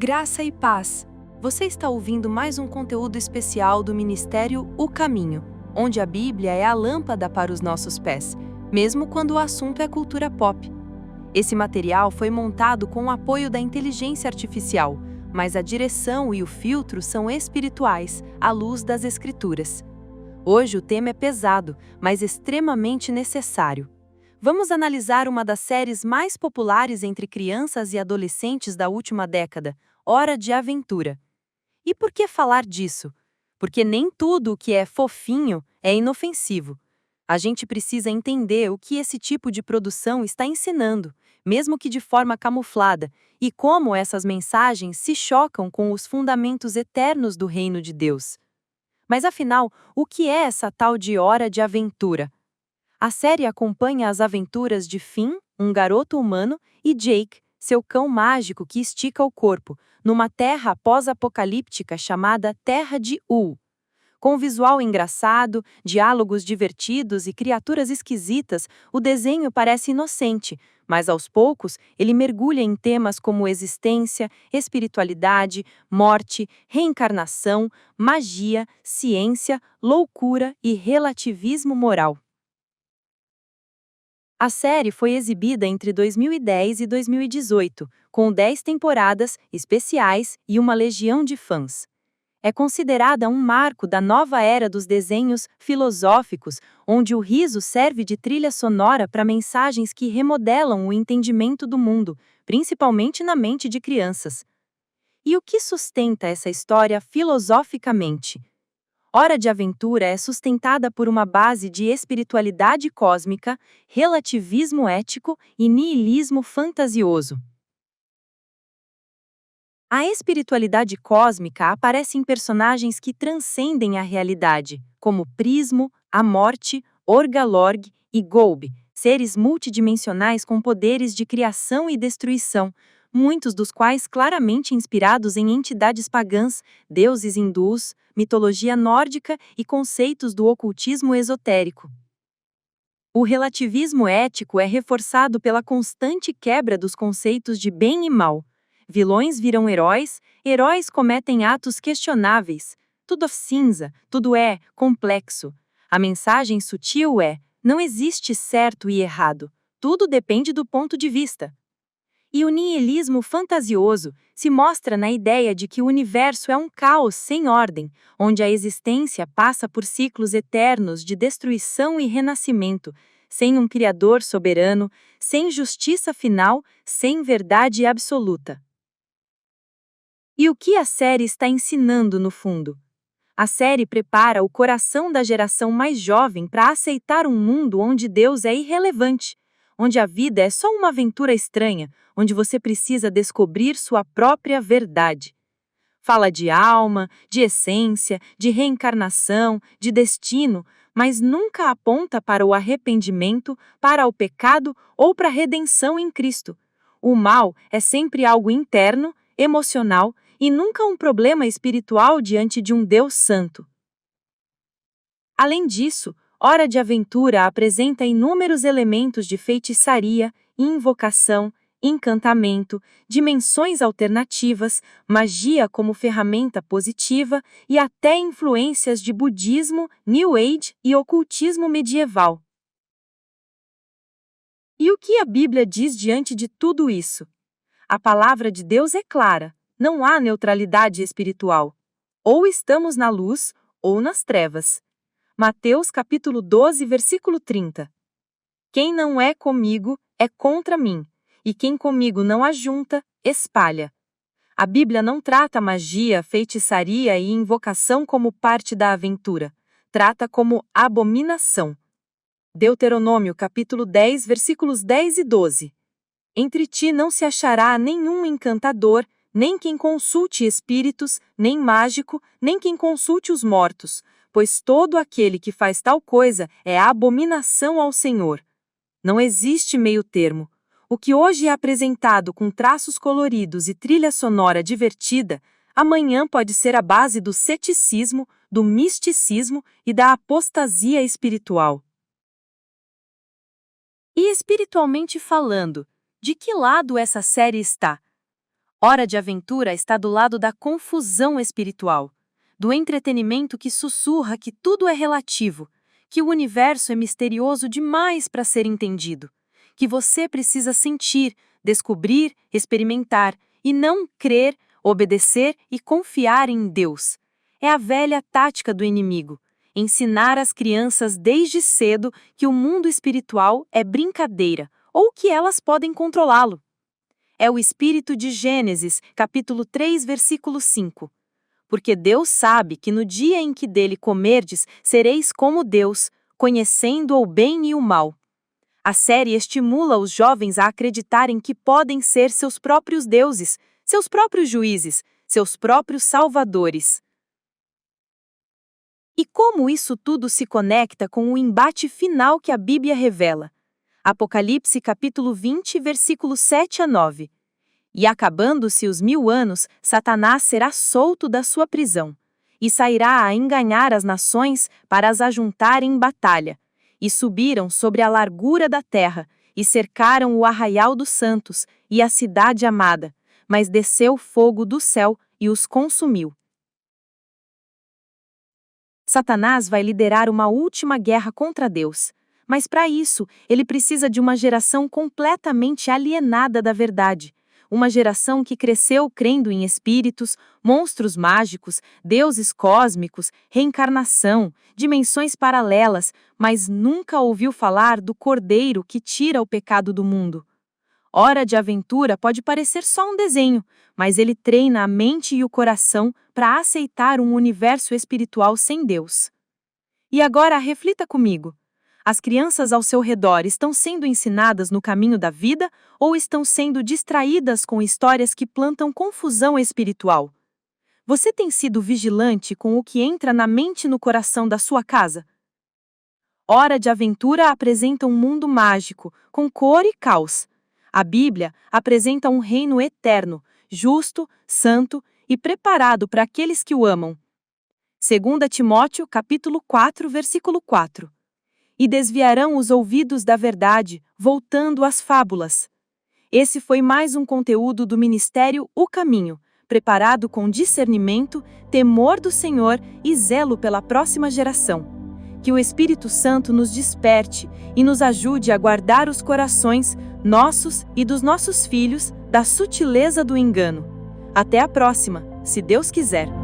Graça e paz. Você está ouvindo mais um conteúdo especial do Ministério O Caminho, onde a Bíblia é a lâmpada para os nossos pés, mesmo quando o assunto é cultura pop. Esse material foi montado com o apoio da inteligência artificial, mas a direção e o filtro são espirituais, à luz das Escrituras. Hoje o tema é pesado, mas extremamente necessário. Vamos analisar uma das séries mais populares entre crianças e adolescentes da última década, Hora de Aventura. E por que falar disso? Porque nem tudo o que é fofinho é inofensivo. A gente precisa entender o que esse tipo de produção está ensinando, mesmo que de forma camuflada, e como essas mensagens se chocam com os fundamentos eternos do reino de Deus. Mas afinal, o que é essa tal de Hora de Aventura? A série acompanha as aventuras de Finn, um garoto humano, e Jake, seu cão mágico que estica o corpo, numa terra pós-apocalíptica chamada Terra de Ul. Com visual engraçado, diálogos divertidos e criaturas esquisitas, o desenho parece inocente, mas aos poucos ele mergulha em temas como existência, espiritualidade, morte, reencarnação, magia, ciência, loucura e relativismo moral. A série foi exibida entre 2010 e 2018, com 10 temporadas, especiais e uma legião de fãs. É considerada um marco da nova era dos desenhos filosóficos, onde o riso serve de trilha sonora para mensagens que remodelam o entendimento do mundo, principalmente na mente de crianças. E o que sustenta essa história filosoficamente? Hora de Aventura é sustentada por uma base de espiritualidade cósmica, relativismo ético e niilismo fantasioso. A espiritualidade cósmica aparece em personagens que transcendem a realidade, como Prismo, a Morte, Orgalorg e Golb, seres multidimensionais com poderes de criação e destruição, muitos dos quais claramente inspirados em entidades pagãs, deuses hindus, mitologia nórdica e conceitos do ocultismo esotérico. O relativismo ético é reforçado pela constante quebra dos conceitos de bem e mal. Vilões viram heróis, heróis cometem atos questionáveis. Tudo é cinza, tudo é complexo. A mensagem sutil é: não existe certo e errado. Tudo depende do ponto de vista. E o niilismo fantasioso se mostra na ideia de que o universo é um caos sem ordem, onde a existência passa por ciclos eternos de destruição e renascimento, sem um Criador soberano, sem justiça final, sem verdade absoluta. E o que a série está ensinando no fundo? A série prepara o coração da geração mais jovem para aceitar um mundo onde Deus é irrelevante, onde a vida é só uma aventura estranha, onde você precisa descobrir sua própria verdade. Fala de alma, de essência, de reencarnação, de destino, mas nunca aponta para o arrependimento, para o pecado ou para a redenção em Cristo. O mal é sempre algo interno, emocional e nunca um problema espiritual diante de um Deus santo. Além disso, Hora de Aventura apresenta inúmeros elementos de feitiçaria, invocação, encantamento, dimensões alternativas, magia como ferramenta positiva e até influências de budismo, New Age e ocultismo medieval. E o que a Bíblia diz diante de tudo isso? A palavra de Deus é clara, não há neutralidade espiritual. Ou estamos na luz, ou nas trevas. Mateus capítulo 12, versículo 30. Quem não é comigo, é contra mim, e quem comigo não ajunta, espalha. A Bíblia não trata magia, feitiçaria e invocação como parte da aventura. Trata como abominação. Deuteronômio capítulo 10, versículos 10 e 12. Entre ti não se achará nenhum encantador, nem quem consulte espíritos, nem mágico, nem quem consulte os mortos, pois todo aquele que faz tal coisa é abominação ao Senhor. Não existe meio termo. O que hoje é apresentado com traços coloridos e trilha sonora divertida, amanhã pode ser a base do ceticismo, do misticismo e da apostasia espiritual. E espiritualmente falando, de que lado essa série está? Hora de Aventura está do lado da confusão espiritual, do entretenimento que sussurra que tudo é relativo, que o universo é misterioso demais para ser entendido, que você precisa sentir, descobrir, experimentar e não crer, obedecer e confiar em Deus. É a velha tática do inimigo: ensinar às crianças desde cedo que o mundo espiritual é brincadeira ou que elas podem controlá-lo. É o espírito de Gênesis, capítulo 3, versículo 5. Porque Deus sabe que no dia em que dele comerdes, sereis como Deus, conhecendo o bem e o mal. A série estimula os jovens a acreditarem que podem ser seus próprios deuses, seus próprios juízes, seus próprios salvadores. E como isso tudo se conecta com o embate final que a Bíblia revela? Apocalipse capítulo 20, versículos 7 a 9. E acabando-se os 1000 anos, Satanás será solto da sua prisão, e sairá a enganar as nações para as ajuntar em batalha. E subiram sobre a largura da terra, e cercaram o arraial dos santos, e a cidade amada, mas desceu fogo do céu, e os consumiu. Satanás vai liderar uma última guerra contra Deus. Mas para isso, ele precisa de uma geração completamente alienada da verdade. Uma geração que cresceu crendo em espíritos, monstros mágicos, deuses cósmicos, reencarnação, dimensões paralelas, mas nunca ouviu falar do Cordeiro que tira o pecado do mundo. Hora de Aventura pode parecer só um desenho, mas ele treina a mente e o coração para aceitar um universo espiritual sem Deus. E agora reflita comigo. As crianças ao seu redor estão sendo ensinadas no caminho da vida ou estão sendo distraídas com histórias que plantam confusão espiritual? Você tem sido vigilante com o que entra na mente e no coração da sua casa? Hora de Aventura apresenta um mundo mágico, com cor e caos. A Bíblia apresenta um reino eterno, justo, santo e preparado para aqueles que o amam. 2 Timóteo, capítulo 4, versículo 4. E desviarão os ouvidos da verdade, voltando às fábulas. Esse foi mais um conteúdo do Ministério O Caminho, preparado com discernimento, temor do Senhor e zelo pela próxima geração. Que o Espírito Santo nos desperte e nos ajude a guardar os corações, nossos e dos nossos filhos, da sutileza do engano. Até a próxima, se Deus quiser.